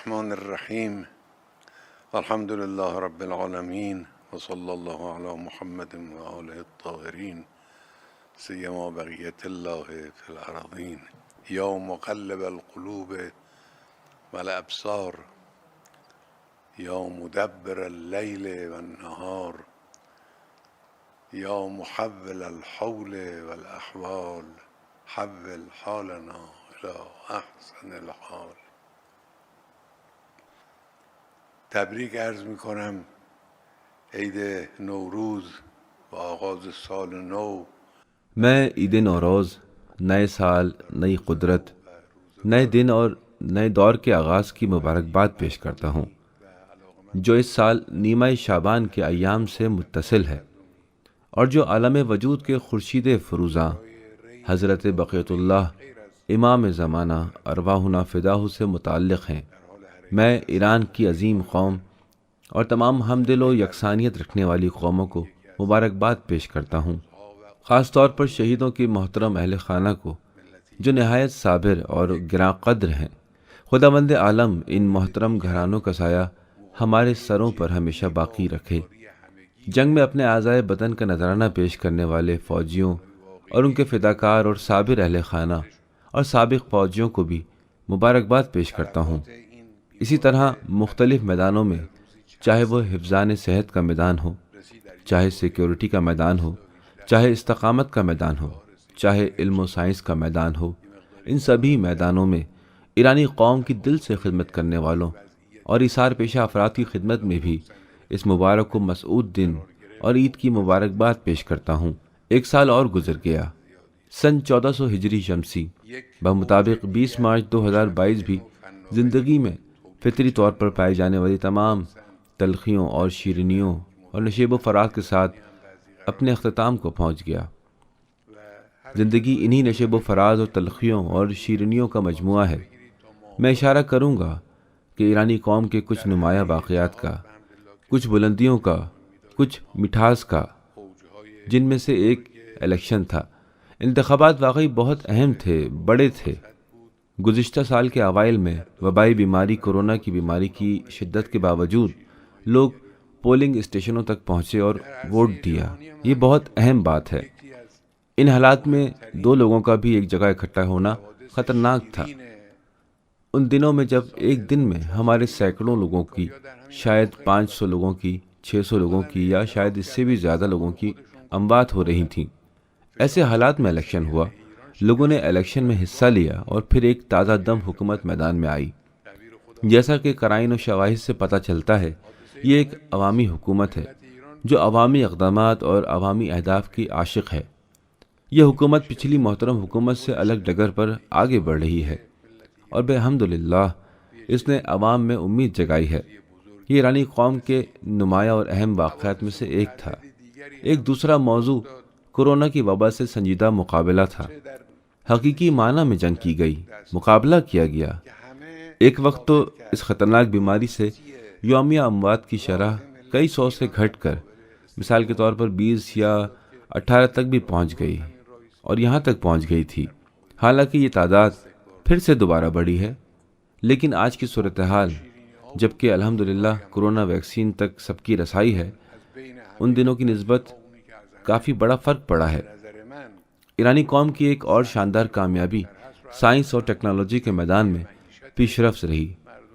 الرحمن الرحیم الحمد للہ رب العالمین وصلی اللہ علی محمد وآلہ الطاہرین سیما بقیت اللہ فی الارضین یا مقلب القلوب والابصار یا مدبر اللیل والنہار یا محول الحول والاحوال حول حالنا الی احسن الحال. تبریک عرض میکنم عید نوروز و آغاز سال نو. میں عید نوروز، نئے سال، نئی قدرت، نئے دن اور نئے دور کے آغاز کی مبارکباد پیش کرتا ہوں، جو اس سال نیمہ شعبان کے ایام سے متصل ہے اور جو عالم وجود کے خورشید فروزاں حضرت بقیت اللہ امام زمانہ ارواحنا فداہ سے متعلق ہیں. میں ایران کی عظیم قوم اور تمام ہمدل و یکسانیت رکھنے والی قوموں کو مبارکباد پیش کرتا ہوں، خاص طور پر شہیدوں کی محترم اہل خانہ کو جو نہایت صابر اور گراں قدر ہیں. خداوند عالم ان محترم گھرانوں کا سایہ ہمارے سروں پر ہمیشہ باقی رکھے. جنگ میں اپنے اعضائے بدن کا نذرانہ پیش کرنے والے فوجیوں اور ان کے فداکار اور صابر اہل خانہ اور سابق فوجیوں کو بھی مبارکباد پیش کرتا ہوں. اسی طرح مختلف میدانوں میں، چاہے وہ حفظان صحت کا میدان ہو، چاہے سیکیورٹی کا میدان ہو، چاہے استقامت کا میدان ہو، چاہے علم و سائنس کا میدان ہو، ان سبھی میدانوں میں ایرانی قوم کی دل سے خدمت کرنے والوں اور ایثار پیشہ افراد کی خدمت میں بھی اس مبارک و مسعود دن اور عید کی مبارکباد پیش کرتا ہوں. ایک سال اور گزر گیا. سن 1400 ہجری شمسی بمطابق 20 مارچ 2022 بھی زندگی میں فطری طور پر پائی جانے والی تمام تلخیوں اور شیرینیوں اور نشیب و فراز کے ساتھ اپنے اختتام کو پہنچ گیا. زندگی انہی نشیب و فراز اور تلخیوں اور شیرینیوں کا مجموعہ ہے. میں اشارہ کروں گا کہ ایرانی قوم کے کچھ نمایاں واقعات کا، کچھ بلندیوں کا، کچھ مٹھاس کا، جن میں سے ایک الیکشن تھا. انتخابات واقعی بہت اہم تھے، بڑے تھے. گزشتہ سال کے اوائل میں وبائی بیماری کورونا کی بیماری کی شدت کے باوجود لوگ پولنگ اسٹیشنوں تک پہنچے اور ووٹ دیا. یہ بہت اہم بات ہے. ان حالات میں دو لوگوں کا بھی ایک جگہ اکٹھا ہونا خطرناک تھا. ان دنوں میں جب ایک دن میں ہمارے سینکڑوں لوگوں کی، شاید 500 لوگوں کی، 600 لوگوں کی یا شاید اس سے بھی زیادہ لوگوں کی اموات ہو رہی تھیں، ایسے حالات میں الیکشن ہوا. لوگوں نے الیکشن میں حصہ لیا اور پھر ایک تازہ دم حکومت میدان میں آئی. جیسا کہ قرائن و شواہد سے پتہ چلتا ہے، یہ ایک عوامی حکومت ہے جو عوامی اقدامات اور عوامی اہداف کی عاشق ہے. یہ حکومت پچھلی محترم حکومت سے الگ ڈگر پر آگے بڑھ رہی ہے اور الحمدللہ اس نے عوام میں امید جگائی ہے. یہ ایرانی قوم کے نمایاں اور اہم واقعات میں سے ایک تھا. ایک دوسرا موضوع کورونا کی وبا سے سنجیدہ مقابلہ تھا. حقیقی معنی میں جنگ کی گئی، مقابلہ کیا گیا. ایک وقت تو اس خطرناک بیماری سے یومیہ اموات کی شرح کئی سو سے گھٹ کر مثال کے طور پر 20 یا 18 تک بھی پہنچ گئی اور یہاں تک پہنچ گئی تھی. حالانکہ یہ تعداد پھر سے دوبارہ بڑھی ہے، لیکن آج کی صورتحال، جبکہ الحمدللہ کورونا ویکسین تک سب کی رسائی ہے، ان دنوں کی نسبت کافی بڑا فرق پڑا ہے. ایرانی قوم کی ایک اور شاندار کامیابی سائنس اور ٹیکنالوجی کے میدان میں پیش رفت رہی.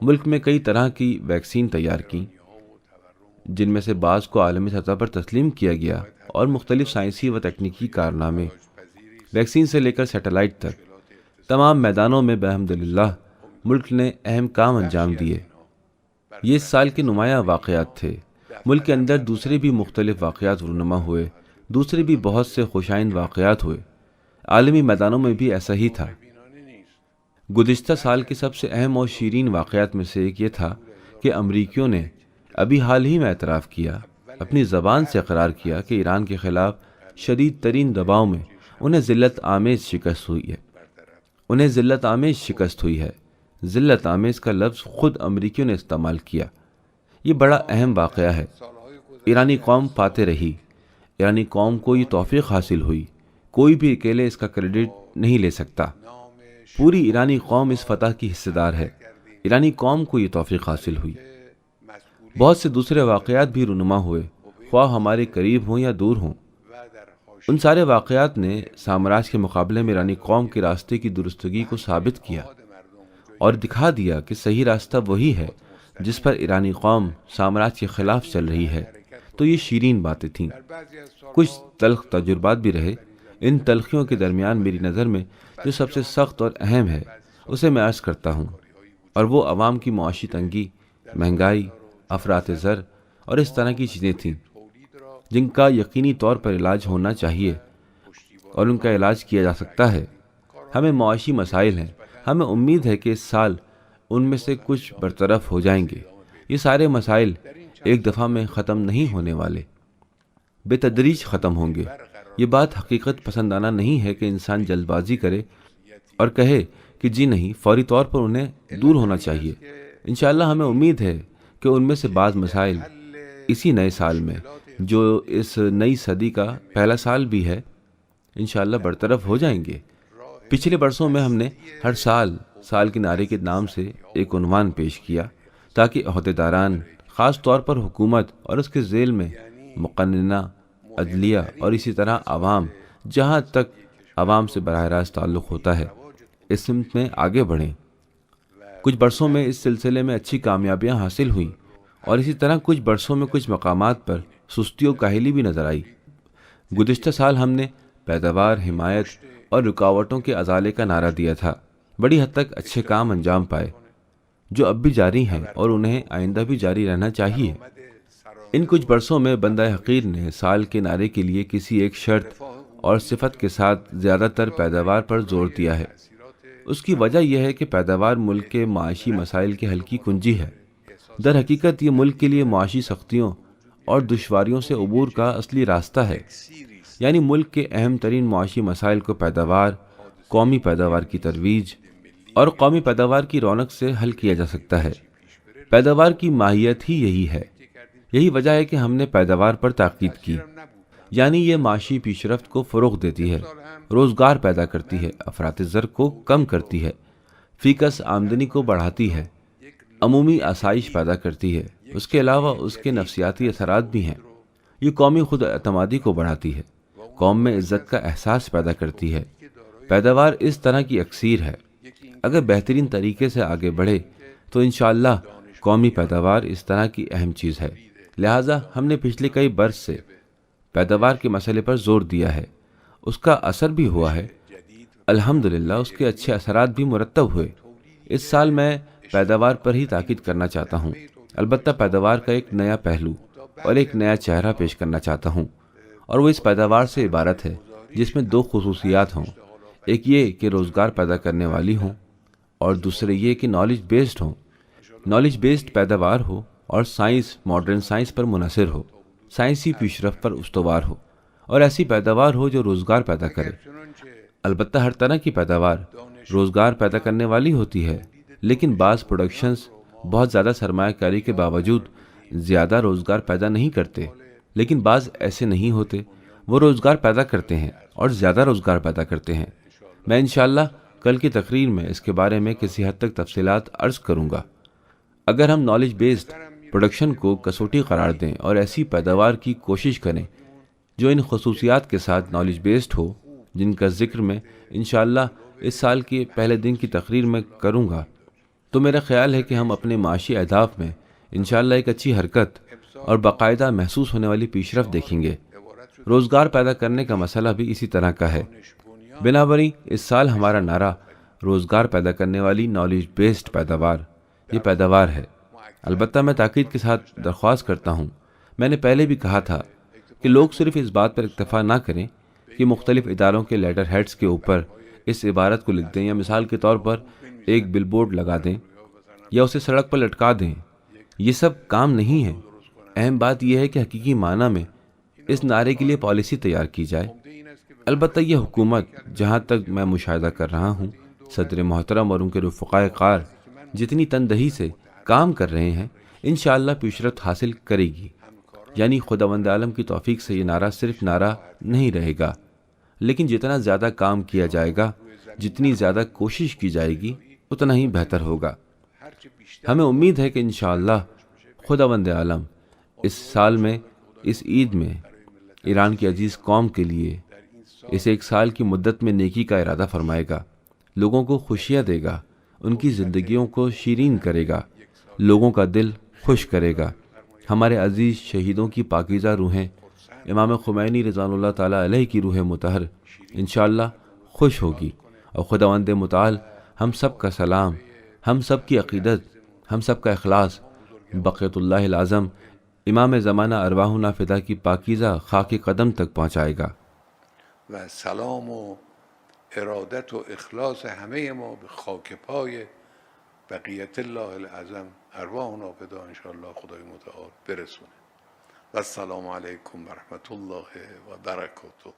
ملک میں کئی طرح کی ویکسین تیار کی، جن میں سے بعض کو عالمی سطح پر تسلیم کیا گیا، اور مختلف سائنسی و تکنیکی کارنامے، ویکسین سے لے کر سیٹلائٹ تک، تمام میدانوں میں بحمدللہ ملک نے اہم کام انجام دیے. یہ اس سال کے نمایاں واقعات تھے. ملک کے اندر دوسرے بھی مختلف واقعات رونما ہوئے، دوسرے بھی بہت سے خوشائند واقعات ہوئے. عالمی میدانوں میں بھی ایسا ہی تھا. گزشتہ سال کے سب سے اہم اور شیرین واقعات میں سے ایک یہ تھا کہ امریکیوں نے ابھی حال ہی میں اعتراف کیا، اپنی زبان سے اقرار کیا کہ ایران کے خلاف شدید ترین دباؤ میں انہیں ذلت آمیز شکست ہوئی ہے. ذلت آمیز کا لفظ خود امریکیوں نے استعمال کیا. یہ بڑا اہم واقعہ ہے. ایرانی قوم فاتح رہی. ایرانی قوم کو یہ توفیق حاصل ہوئی. کوئی بھی اکیلے اس کا کریڈٹ نہیں لے سکتا. پوری ایرانی قوم اس فتح کی حصہ دار ہے. ایرانی قوم کو یہ توفیق حاصل ہوئی۔ بہت سے دوسرے واقعات بھی رونما ہوئے، خواہ ہمارے قریب ہوں یا دور ہوں۔ ان سارے واقعات نے سامراج کے مقابلے میں ایرانی قوم کے راستے کی درستگی کو ثابت کیا اور دکھا دیا کہ صحیح راستہ وہی ہے جس پر ایرانی قوم سامراج کے خلاف چل رہی ہے۔ تو یہ شیرین باتیں تھیں۔ کچھ تلخ تجربات بھی رہے۔ ان تلخیوں کے درمیان میری نظر میں جو سب سے سخت اور اہم ہے اسے میں عرض کرتا ہوں، اور وہ عوام کی معاشی تنگی، مہنگائی، افراط زر اور اس طرح کی چیزیں تھیں جن کا یقینی طور پر علاج ہونا چاہیے اور ان کا علاج کیا جا سکتا ہے۔ ہمیں معاشی مسائل ہیں، ہمیں امید ہے کہ اس سال ان میں سے کچھ برطرف ہو جائیں گے۔ یہ سارے مسائل ایک دفعہ میں ختم نہیں ہونے والے، بے تدریج ختم ہوں گے۔ یہ بات حقیقت پسندانہ نہیں ہے کہ انسان جلد بازی کرے اور کہے کہ جی نہیں، فوری طور پر انہیں دور ہونا چاہیے۔ انشاءاللہ ہمیں امید ہے کہ ان میں سے بعض مسائل اسی نئے سال میں، جو اس نئی صدی کا پہلا سال بھی ہے، انشاءاللہ برطرف ہو جائیں گے۔ پچھلے برسوں میں ہم نے ہر سال کے نعرے کے نام سے ایک عنوان پیش کیا تاکہ عہدیداران، خاص طور پر حکومت اور اس کے ذیل میں مقننہ، عدلیہ اور اسی طرح عوام، جہاں تک عوام سے براہ راست تعلق ہوتا ہے، اس سمت میں آگے بڑھیں۔ کچھ برسوں میں اس سلسلے میں اچھی کامیابیاں حاصل ہوئیں اور اسی طرح کچھ برسوں میں کچھ مقامات پر سستی و کاہلی بھی نظر آئی۔ گزشتہ سال ہم نے پیداوار، حمایت اور رکاوٹوں کے ازالے کا نعرہ دیا تھا۔ بڑی حد تک اچھے کام انجام پائے جو اب بھی جاری ہیں اور انہیں آئندہ بھی جاری رہنا چاہیے۔ ان کچھ برسوں میں بندہ حقیر نے سال کے نعرے کے لیے کسی ایک شرط اور صفت کے ساتھ زیادہ تر پیداوار پر زور دیا ہے۔ اس کی وجہ یہ ہے کہ پیداوار ملک کے معاشی مسائل کے حل کی کنجی ہے۔ در حقیقت یہ ملک کے لیے معاشی سختیوں اور دشواریوں سے عبور کا اصلی راستہ ہے۔ یعنی ملک کے اہم ترین معاشی مسائل کو پیداوار، قومی پیداوار کی ترویج اور قومی پیداوار کی رونق سے حل کیا جا سکتا ہے۔ پیداوار کی ماہیت ہی یہی ہے۔ یہی وجہ ہے کہ ہم نے پیداوار پر تاکید کی، یعنی یہ معاشی پیش رفت کو فروغ دیتی ہے، روزگار پیدا کرتی ہے، افراط زر کو کم کرتی ہے، فی کس آمدنی کو بڑھاتی ہے، عمومی آسائش پیدا کرتی ہے۔ اس کے علاوہ اس کے نفسیاتی اثرات بھی ہیں۔ یہ قومی خود اعتمادی کو بڑھاتی ہے، قوم میں عزت کا احساس پیدا کرتی ہے۔ پیداوار اس طرح کی اکسیر ہے۔ اگر بہترین طریقے سے آگے بڑھے تو انشاءاللہ قومی پیداوار اس طرح کی اہم چیز ہے۔ لہٰذا ہم نے پچھلے کئی برس سے پیداوار کے مسئلے پر زور دیا ہے۔ اس کا اثر بھی ہوا ہے، الحمدللہ اس کے اچھے اثرات بھی مرتب ہوئے۔ اس سال میں پیداوار پر ہی تاکید کرنا چاہتا ہوں، البتہ پیداوار کا ایک نیا پہلو اور ایک نیا چہرہ پیش کرنا چاہتا ہوں، اور وہ اس پیداوار سے عبارت ہے جس میں دو خصوصیات ہوں۔ ایک یہ کہ روزگار پیدا کرنے والی ہوں، اور دوسرے یہ کہ نالج بیسڈ ہوں۔ نالج بیسڈ پیداوار ہو اور سائنس، ماڈرن سائنس پر منحصر ہو، سائنسی پیش رفت پر استوار ہو، اور ایسی پیداوار ہو جو روزگار پیدا کرے۔ البتہ ہر طرح کی پیداوار روزگار پیدا کرنے والی ہوتی ہے، لیکن بعض پروڈکشنز بہت زیادہ سرمایہ کاری کے باوجود زیادہ روزگار پیدا نہیں کرتے، لیکن بعض ایسے نہیں ہوتے، وہ روزگار پیدا کرتے ہیں اور زیادہ روزگار پیدا کرتے ہیں۔ میں انشاءاللہ کل کی تقریر میں اس کے بارے میں کسی حد تک تفصیلات عرض کروں گا۔ اگر ہم نالج بیسڈ پروڈکشن کو کسوٹی قرار دیں اور ایسی پیداوار کی کوشش کریں جو ان خصوصیات کے ساتھ نالج بیسڈ ہو جن کا ذکر میں انشاءاللہ اس سال کے پہلے دن کی تقریر میں کروں گا، تو میرا خیال ہے کہ ہم اپنے معاشی اہداف میں انشاءاللہ ایک اچھی حرکت اور باقاعدہ محسوس ہونے والی پیش رفت دیکھیں گے۔ روزگار پیدا کرنے کا مسئلہ بھی اسی طرح کا ہے۔ بنابراین اس سال ہمارا نعرہ روزگار پیدا کرنے والی نالج بیسڈ پیداوار، یہ پیداوار ہے۔ البتہ میں تاکید کے ساتھ درخواست کرتا ہوں، میں نے پہلے بھی کہا تھا کہ لوگ صرف اس بات پر اکتفا نہ کریں کہ مختلف اداروں کے لیٹر ہیڈز کے اوپر اس عبارت کو لکھ دیں، یا مثال کے طور پر ایک بل بورڈ لگا دیں یا اسے سڑک پر لٹکا دیں۔ یہ سب کام نہیں ہے۔ اہم بات یہ ہے کہ حقیقی معنی میں اس نعرے کے لیے پالیسی تیار کی جائے۔ البتہ یہ حکومت، جہاں تک میں مشاہدہ کر رہا ہوں، صدر محترم اور ان کے رفقائے کار جتنی تندہی سے کام کر رہے ہیں، انشاءاللہ پیشرفت حاصل کرے گی۔ یعنی خداوند عالم کی توفیق سے یہ نعرہ صرف نعرہ نہیں رہے گا، لیکن جتنا زیادہ کام کیا جائے گا، جتنی زیادہ کوشش کی جائے گی، اتنا ہی بہتر ہوگا۔ ہمیں امید ہے کہ انشاءاللہ خداوند عالم اس سال میں، اس عید میں ایران کی عزیز قوم کے لیے اس 1 سال کی مدت میں نیکی کا ارادہ فرمائے گا، لوگوں کو خوشیاں دے گا، ان کی زندگیوں کو شیرین کرے گا، لوگوں کا دل خوش کرے گا۔ ہمارے عزیز شہیدوں کی پاکیزہ روحیں، امام خمینی رضوان اللہ تعالیٰ علیہ کی روح مطہر انشاءاللہ خوش ہوگی، اور خداوند متعال ہم سب کا سلام، ہم سب کی عقیدت، ہم سب کا اخلاص بقیت اللہ العظم امام زمانہ ارواحنا فدا کی پاکیزہ خاک قدم تک پہنچائے گا۔ و سلام و ارادت و اخلاص همه ما به خاک پای بقیت الله العظم ارواحنا فدا انشاءالله خدای متعال برسونه. و السلام علیکم و رحمت الله و برکاته.